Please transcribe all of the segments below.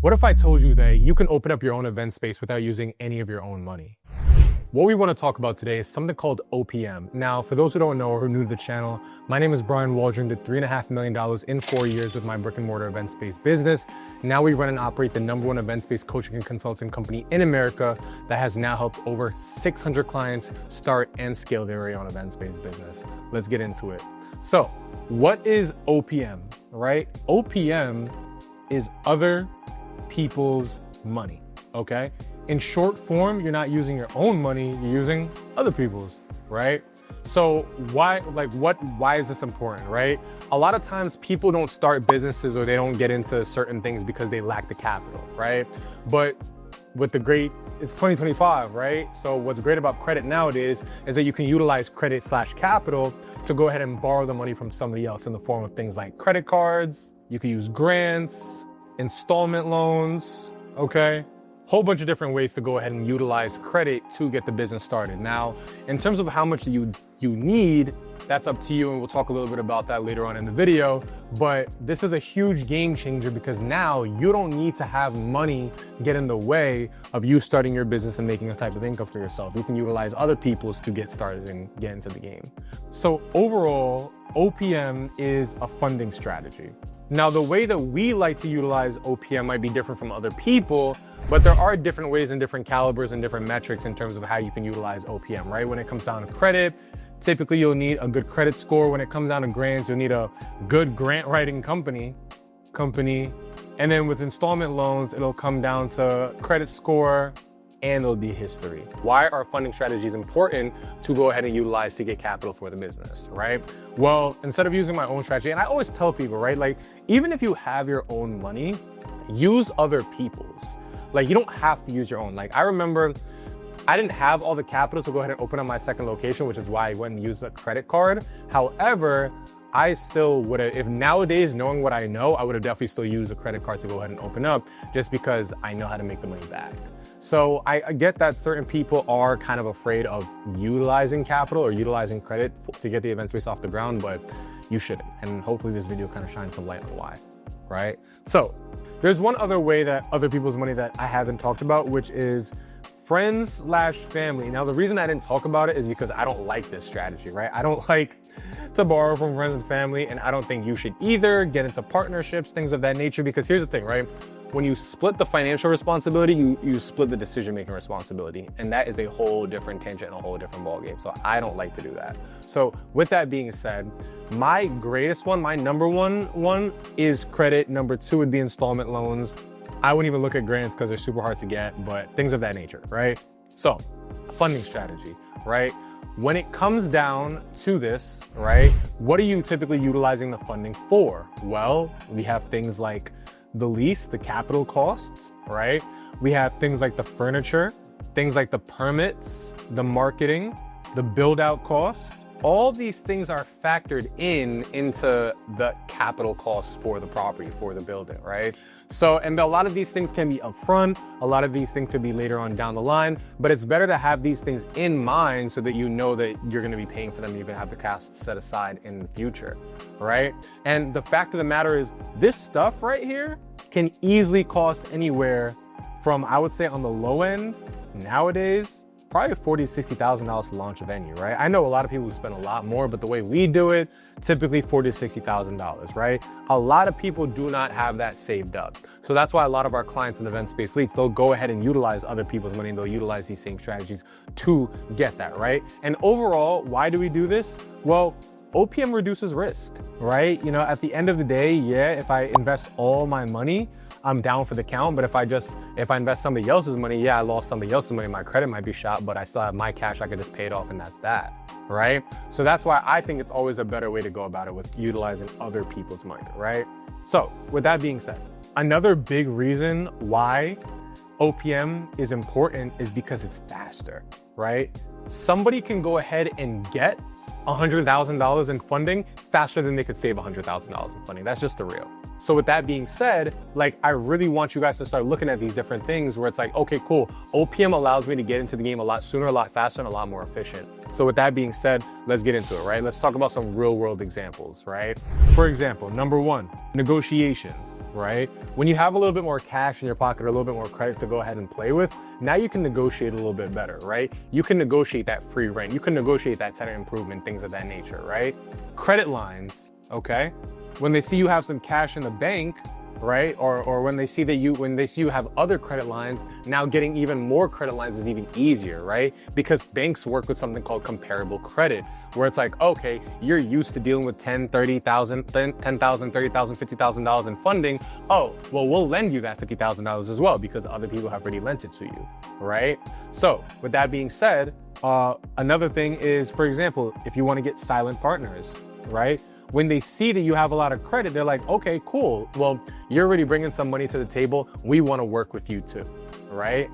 What if I told you that you can open up your own event space without using any of your own money? What we want to talk about today is something called OPM. Now, for those who don't know or who are new to the channel, my name is Brian Waldron, did $3.5 million in 4 years with my brick and mortar event space business. Now we run and operate the #1 event space coaching and consulting company in America that has now helped over 600 clients start and scale their very own event space business. Let's get into it. So, what is OPM, right? OPM is other people's money, okay? In short form, you're not using your own money, you're using other people's, right? So why is this important, right? A lot of times people don't start businesses or they don't get into certain things because they lack the capital, right? But with it's 2025, right? So what's great about credit nowadays is that you can utilize credit/capital to go ahead and borrow the money from somebody else in the form of things like credit cards. You can use grants, installment loans, okay? Whole bunch of different ways to go ahead and utilize credit to get the business started. Now, in terms of how much you need, that's up to you, and we'll talk a little bit about that later on in the video. But this is a huge game changer because now you don't need to have money get in the way of you starting your business and making a type of income for yourself. You can utilize other people's to get started and get into the game. So overall, OPM is a funding strategy. Now, the way that we like to utilize OPM might be different from other people, but there are different ways and different calibers and different metrics in terms of how you can utilize OPM, right? When it comes down to credit, typically you'll need a good credit score. When it comes down to grants, you'll need a good grant writing company. And then with installment loans, it'll come down to credit score and it'll be history. Why are funding strategies important to go ahead and utilize to get capital for the business, right? Well, instead of using my own strategy, and I always tell people, right? Like, even if you have your own money, use other people's. Like, you don't have to use your own. Like, I remember I didn't have all the capital to go ahead and open up my second location, which is why I went and used a credit card. However, I still would have, if nowadays, knowing what I know, I would have definitely still used a credit card to go ahead and open up just because I know how to make the money back. So I get that certain people are kind of afraid of utilizing capital or utilizing credit to get the event space off the ground, but you shouldn't. And hopefully this video kind of shines some light on why, right? So there's one other way that other people's money that I haven't talked about, which is friends/family. Now, the reason I didn't talk about it is because I don't like this strategy, right? I don't like to borrow from friends and family, and I don't think you should either get into partnerships, things of that nature, because here's the thing, right? When you split the financial responsibility, you split the decision-making responsibility, and that is a whole different tangent and a whole different ballgame. So I don't like to do that. So with that being said, my greatest one, my #1 is credit. #2 would be installment loans. I wouldn't even look at grants because they're super hard to get, but things of that nature, right? So funding strategy, right? When it comes down to this, right, what are you typically utilizing the funding for? Well, we have things like the lease, the capital costs, right? We have things like the furniture, things like the permits, the marketing, the build out costs. All these things are factored into the capital costs for the property, for the building, right? So, and a lot of these things can be upfront, a lot of these things could be later on down the line, but it's better to have these things in mind so that you know that you're gonna be paying for them, you're gonna have the costs set aside in the future, right? And the fact of the matter is, this stuff right here can easily cost anywhere from, I would say on the low end, nowadays, probably $40,000 to $60,000 to launch a venue, right? I know a lot of people who spend a lot more, but the way we do it, typically $40,000 to $60,000, right? A lot of people do not have that saved up. So that's why a lot of our clients in event space leads, they'll go ahead and utilize other people's money and they'll utilize these same strategies to get that, right? And overall, why do we do this? Well, OPM reduces risk, right? You know, at the end of the day, yeah, if I invest all my money, I'm down for the count. But if I invest somebody else's money, yeah, I lost somebody else's money. My credit might be shot, but I still have my cash. I could just pay it off and that's that, right? So that's why I think it's always a better way to go about it with utilizing other people's money, right? So with that being said, another big reason why OPM is important is because it's faster, right? Somebody can go ahead and get $100,000 in funding faster than they could save $100,000 in funding. That's just the real. So with that being said, like, I really want you guys to start looking at these different things where it's like, okay, cool. OPM allows me to get into the game a lot sooner, a lot faster, and a lot more efficient. So with that being said, let's get into it, right? Let's talk about some real world examples, right? For example, number one, negotiations, right? When you have a little bit more cash in your pocket or a little bit more credit to go ahead and play with, now you can negotiate a little bit better, right? You can negotiate that free rent. You can negotiate that tenant improvement, things of that nature, right? Credit lines, okay? When they see you have some cash in the bank, right? Or when they see you have other credit lines, now getting even more credit lines is even easier, right? Because banks work with something called comparable credit, where it's like, okay, you're used to dealing with $10,000, $30,000, $50,000 in funding. Oh, well, we'll lend you that $50,000 as well because other people have already lent it to you, right? So with that being said, another thing is, for example, if you want to get silent partners, right? When they see that you have a lot of credit, they're like, okay, cool. Well, you're already bringing some money to the table. We want to work with you too, right?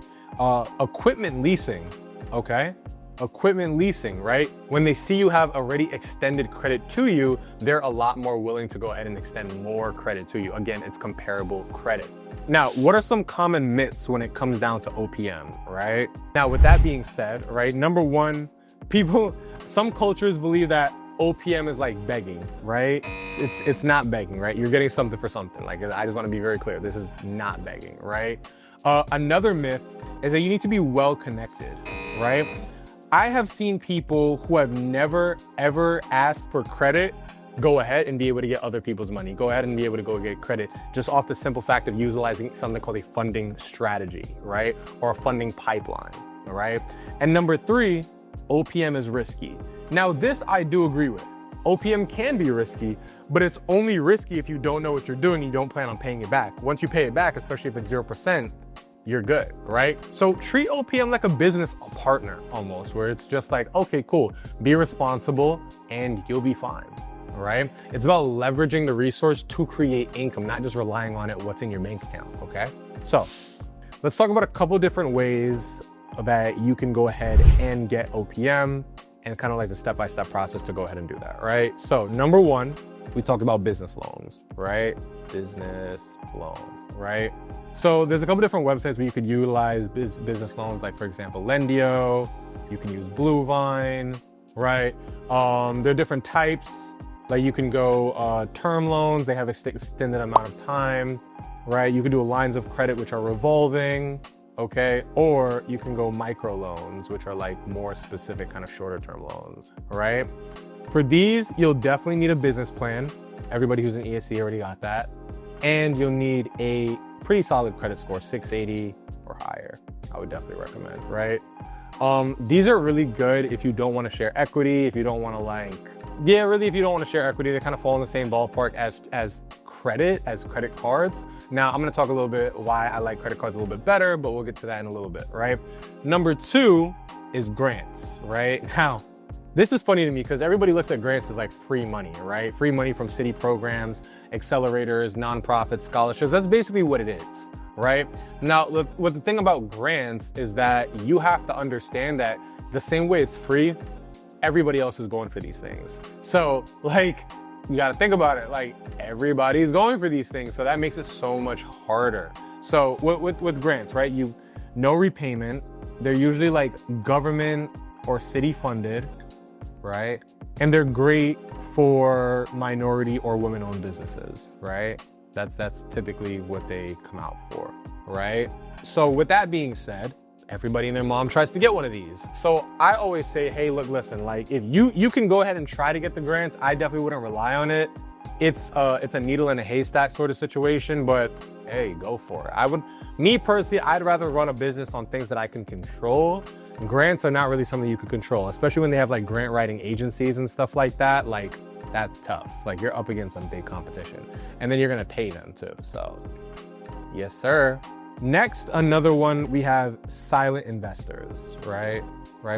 Equipment leasing, okay? Equipment leasing, right? When they see you have already extended credit to you, they're a lot more willing to go ahead and extend more credit to you. Again, it's comparable credit. Now, what are some common myths when it comes down to OPM, right? Now, with that being said, right, number one, some cultures believe that OPM is like begging, right? It's not begging, right? You're getting something for something. Like, I just want to be very clear. This is not begging, right? Another myth is that you need to be well connected, right? I have seen people who have never, ever asked for credit go ahead and be able to get other people's money, go ahead and be able to go get credit just off the simple fact of utilizing something called a funding strategy, right? Or a funding pipeline, all right? And number three, OPM is risky. Now, this I do agree with. OPM can be risky, but it's only risky if you don't know what you're doing and you don't plan on paying it back. Once you pay it back, especially if it's 0%, you're good, right? So treat OPM like a business partner almost, where it's just like, okay, cool, be responsible and you'll be fine, right? It's about leveraging the resource to create income, not just relying on it, what's in your bank account, okay? So let's talk about a couple different ways that you can go ahead and get OPM and kind of like the step-by-step process to go ahead and do that, right? So number one, we talked about business loans, right? Business loans, right? So there's a couple different websites where you could utilize business loans, like for example, Lendio, you can use Bluevine, right? There are different types, like you can go term loans, they have extended amount of time, right? You can do lines of credit, which are revolving, okay? Or you can go micro loans, which are like more specific kind of shorter term loans, right? For these, you'll definitely need a business plan. Everybody who's in ESC already got that. And you'll need a pretty solid credit score, 680 or higher. I would definitely recommend, right? These are really good if you don't want to share equity, if you don't want to if you don't want to share equity, they kind of fall in the same ballpark as credit cards. Now, I'm going to talk a little bit why I like credit cards a little bit better, but we'll get to that in a little bit, right? Number two is grants, right? Now, this is funny to me because everybody looks at grants as like free money, right? Free money from city programs, accelerators, nonprofits, scholarships. That's basically what it is, right? Now, look, what the thing about grants is that you have to understand that the same way it's free, everybody else is going for these things. So like, you got to think about it, like everybody's going for these things. So that makes it so much harder. So with grants, right? No repayment. They're usually like government or city funded, right? And they're great for minority or women-owned businesses, right? That's typically what they come out for, right? So with that being said, everybody and their mom tries to get one of these. So I always say, hey, look, listen, like if you can go ahead and try to get the grants, I definitely wouldn't rely on it. It's a needle in a haystack sort of situation, but hey, go for it. Me personally, I'd rather run a business on things that I can control. Grants are not really something you can control, especially when they have like grant writing agencies and stuff like that. Like that's tough. Like you're up against some big competition and then you're going to pay them too. So yes, sir. Next, another one, we have silent investors, right?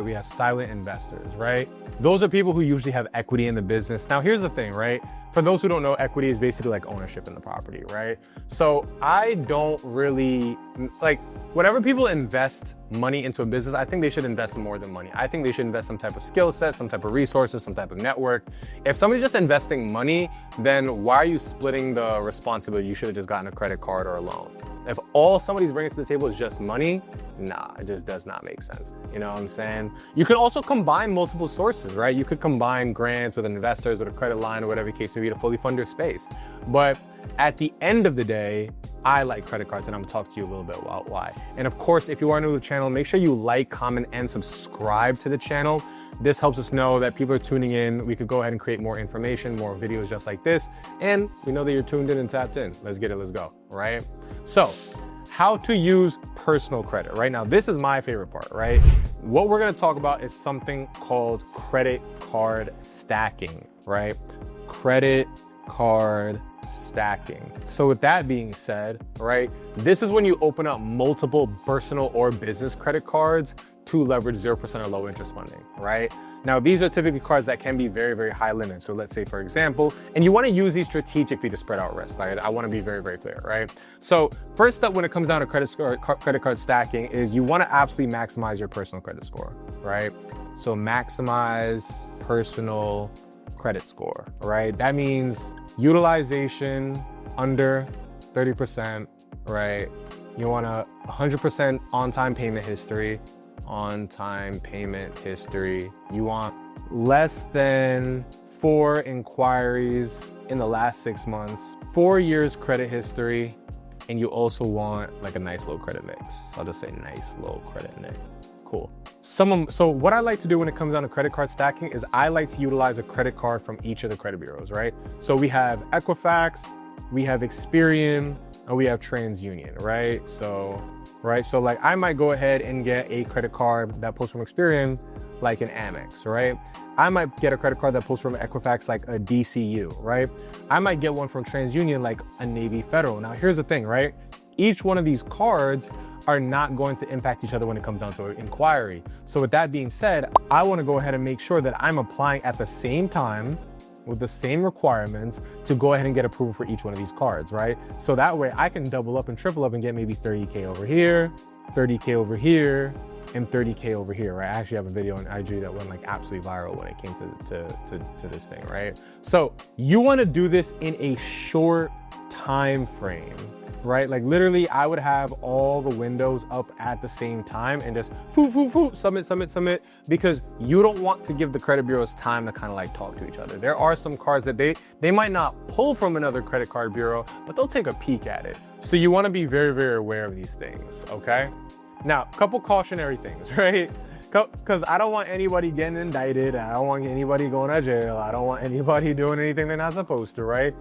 We have silent investors, right? Those are people who usually have equity in the business. Now, here's the thing, right? For those who don't know, equity is basically like ownership in the property, right? So I don't really, like, whenever people invest money into a business, I think they should invest more than money. I think they should invest some type of skill set, some type of resources, some type of network. If somebody's just investing money, then why are you splitting the responsibility? You should have just gotten a credit card or a loan. If all somebody's bringing to the table is just money, nah, it just does not make sense. You know what I'm saying? You could also combine multiple sources, right? You could combine grants with investors, with a credit line, or whatever the case may be to fully fund your space. But at the end of the day, I like credit cards, and I'm gonna talk to you a little bit about why. And of course, if you are new to the channel, make sure you like, comment, and subscribe to the channel. This helps us know that people are tuning in. We could go ahead and create more information, more videos just like this. And we know that you're tuned in and tapped in. Let's get it, let's go, right? So, how to use personal credit, right? Now, this is my favorite part, right? What we're gonna talk about is something called credit card stacking, right? Credit card stacking. So with that being said, right, this is when you open up multiple personal or business credit cards to leverage 0% or low interest funding, right? Now, these are typically cards that can be very, very high limit. So let's say, for example, and you want to use these strategically to spread out risk. Right? I want to be very, very clear, right? So first step when it comes down to credit card stacking is you want to absolutely maximize your personal credit score, right? So maximize personal credit score, right? That means utilization under 30%, right? You want a 100% on-time payment history, You want less than 4 inquiries in the last 6 months, 4 years credit history, and you also want like a nice low credit mix. I'll just say nice low credit mix. Cool. So what I like to do when it comes down to credit card stacking is I like to utilize a credit card from each of the credit bureaus, right? So we have Equifax, we have Experian, and we have TransUnion, right? So like I might go ahead and get a credit card that pulls from Experian, like an Amex, right? I might get a credit card that pulls from Equifax, like a DCU, right? I might get one from TransUnion, like a Navy Federal. Now here's the thing, right? Each one of these cards are not going to impact each other when it comes down to an inquiry. So with that being said, I want to go ahead and make sure that I'm applying at the same time with the same requirements to go ahead and get approval for each one of these cards, right? So that way I can double up and triple up and get maybe 30K over here, 30K over here, and 30K over here, right? I actually have a video on IG that went like absolutely viral when it came to this thing, right? So you want to do this in a short time frame, right? Like literally I would have all the windows up at the same time and just submit, because you don't want to give the credit bureaus time to kind of like talk to each other. There are some cards that they might not pull from another credit card bureau, but they'll take a peek at it. So you want to be very, very aware of these things, okay? Now, a couple cautionary things, right? Because I don't want anybody getting indicted. I don't want anybody going to jail. I don't want anybody doing anything they're not supposed to, right?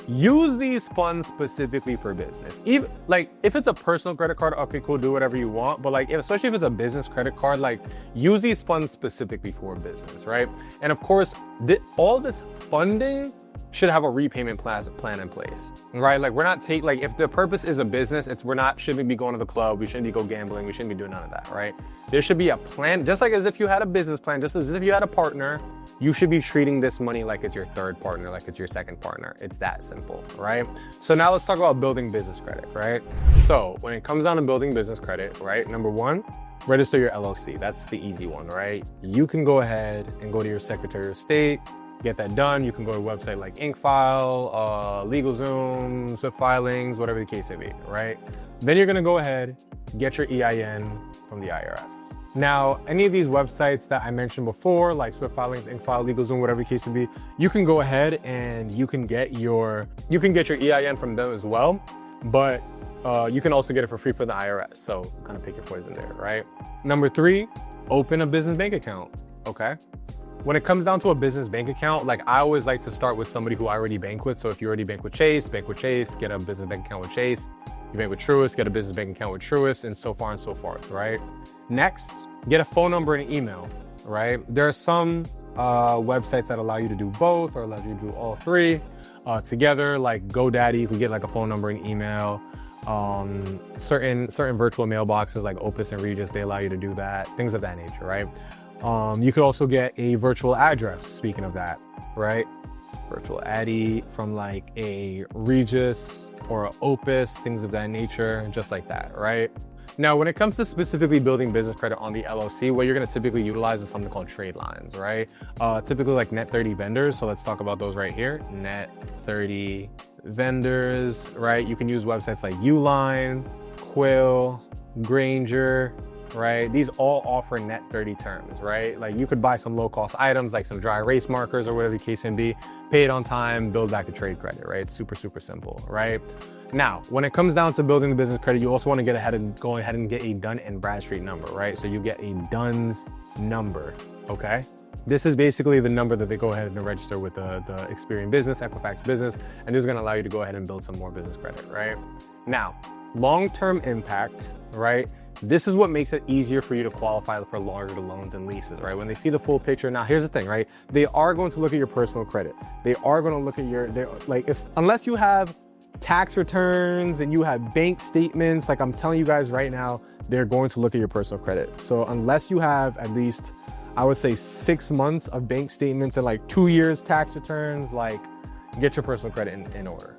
Use these funds specifically for business. Even like if it's a personal credit card, okay, cool, do whatever you want. But like, especially if it's a business credit card, like use these funds specifically for business, right? And of course, all this funding should have a repayment plan in place, right? Like we're not like if the purpose is a business, shouldn't be going to the club, we shouldn't be go gambling, we shouldn't be doing none of that, right? There should be a plan, just like as if you had a business plan, just as if you had a partner, you should be treating this money like it's your third partner, like it's your second partner. It's that simple, right? So now let's talk about building business credit, right? So when it comes down to building business credit, right? Number one, register your LLC. That's the easy one, right? You can go ahead and go to your Secretary of State, get that done. You can go to a website like InkFile, LegalZoom, Swift Filings, whatever the case may be, right? Then you're gonna go ahead, get your EIN from the IRS. Now, any of these websites that I mentioned before, like Swift Filings, InkFile, LegalZoom, whatever the case may be, you can go ahead and you can get your EIN from them as well, but you can also get it for free for the IRS. So kind of pick your poison there, right? Number 3, open a business bank account, okay? When it comes down to a business bank account, like I always like to start with somebody who I already bank with. So if you already bank with Chase, get a business bank account with Chase. You bank with Truist, get a business bank account with Truist, and so far and so forth, right? Next, get a phone number and an email, right? There are some websites that allow you to do both or allow you to do all 3 together, like GoDaddy, you can get like a phone number and email. Certain virtual mailboxes like Opus and Regis, they allow you to do that, things of that nature, right? You could also get a virtual address, speaking of that, right? Virtual Addy from like a Regis or an Opus, things of that nature, just like that, right? Now, when it comes to specifically building business credit on the LLC, what you're going to typically utilize is something called trade lines, right? Typically like net 30 vendors. So let's talk about those right here. Net 30 vendors, right? You can use websites like Uline, Quill, Granger, right? These all offer net 30 terms, right? Like you could buy some low cost items like some dry erase markers or whatever the case may be, pay it on time, build back the trade credit, right? It's super, super simple, right? Now, when it comes down to building the business credit, you also want to go ahead and get a Dun & Bradstreet number, right? So you get a DUNS number, okay? This is basically the number that they go ahead and register with the Experian Business, Equifax Business, and this is going to allow you to go ahead and build some more business credit, right? Now, long-term impact, right? This is what makes it easier for you to qualify for larger loans and leases, right? When they see the full picture. Now, here's the thing, right? They are going to look at your personal credit. They are going to look at unless you have tax returns and you have bank statements, like I'm telling you guys right now, they're going to look at your personal credit. So unless you have at least, I would say 6 months of bank statements and like 2 years tax returns, like get your personal credit in order.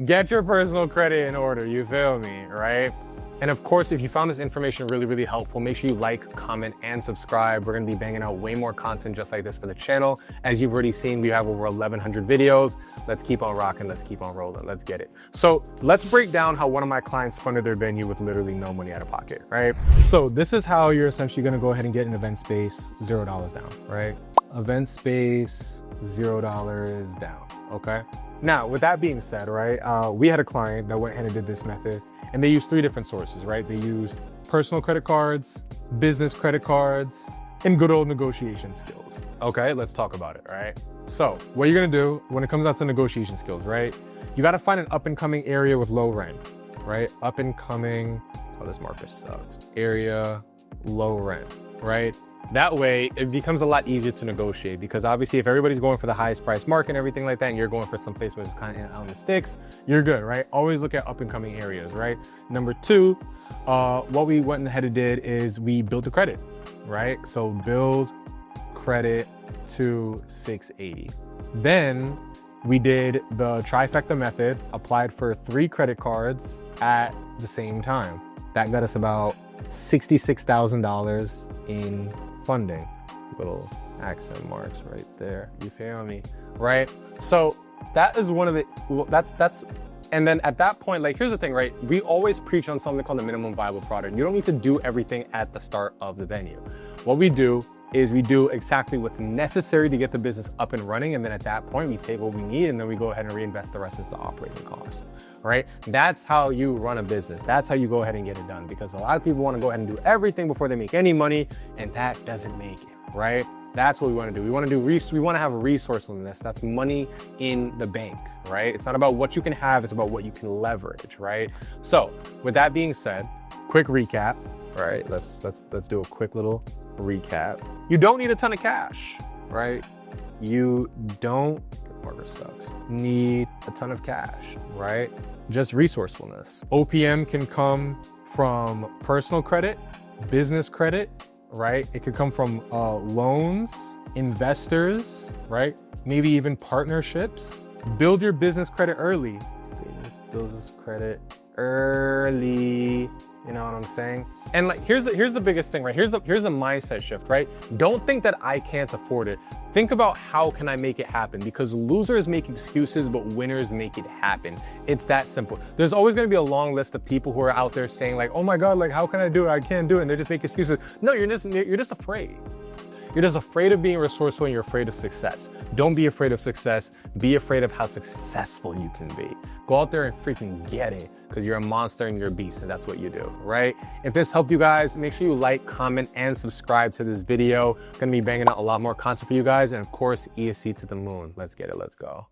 Get your personal credit in order, you feel me, right? And of course, if you found this information really, really helpful, make sure you like, comment, and subscribe. We're gonna be banging out way more content just like this for the channel. As you've already seen, we have over 1,100 videos. Let's keep on rocking, let's keep on rolling, let's get it. So let's break down how one of my clients funded their venue with literally no money out of pocket, right? So this is how you're essentially gonna go ahead and get an event space, $0 down, right? Event space, $0 down, okay? Now, with that being said, right, we had a client that went ahead and did this method, and they used 3 different sources, right? They used personal credit cards, business credit cards, and good old negotiation skills. Okay, let's talk about it, right? So what you're gonna do when it comes down to negotiation skills, right? You gotta find an up and coming area with low rent, right? Up and coming, oh, this marker sucks. Area, low rent, right? That way, it becomes a lot easier to negotiate because obviously if everybody's going for the highest price mark and everything like that, and you're going for some place where it's kind of out in the sticks, you're good, right? Always look at up and coming areas, right? Number 2, what we went ahead and did is we built the credit, right? So build credit to 680. Then we did the trifecta method, applied for 3 credit cards at the same time. That got us about $66,000 in funding. Little accent marks right there, you feel me, right? So that is one of the, that's and then at that point, like here's the thing, right? We always preach on something called the minimum viable product. You don't need to do everything at the start of the venue. What we do is we do exactly what's necessary to get the business up and running, and then at that point we take what we need and then we go ahead and reinvest the rest as the operating cost, right? That's how you run a business. That's how you go ahead and get it done, because a lot of people want to go ahead and do everything before they make any money, and that doesn't make it, right? That's what we want to do. We want to have resourcefulness. That's money in the bank, right? It's not about what you can have, it's about what you can leverage, right? So with that being said, quick recap, right? Let's do a quick little recap. You don't need a ton of cash, right? You don't, marker sucks, need a ton of cash, right? Just resourcefulness. OPM can come from personal credit, business credit, right? It could come from loans, investors, right? Maybe even partnerships. Build your business credit early. Business credit early. You know what I'm saying? And like, here's the biggest thing, right? Here's the mindset shift, right? Don't think that I can't afford it. Think about how can I make it happen? Because losers make excuses, but winners make it happen. It's that simple. There's always gonna be a long list of people who are out there saying like, oh my God, like how can I do it? I can't do it. And they're just making excuses. No, you're just afraid. You're just afraid of being resourceful and you're afraid of success. Don't be afraid of success. Be afraid of how successful you can be. Go out there and freaking get it, because you're a monster and you're a beast, and that's what you do, right? If this helped you guys, make sure you like, comment, and subscribe to this video. Gonna be banging out a lot more content for you guys. And of course, ESC to the moon. Let's get it, let's go.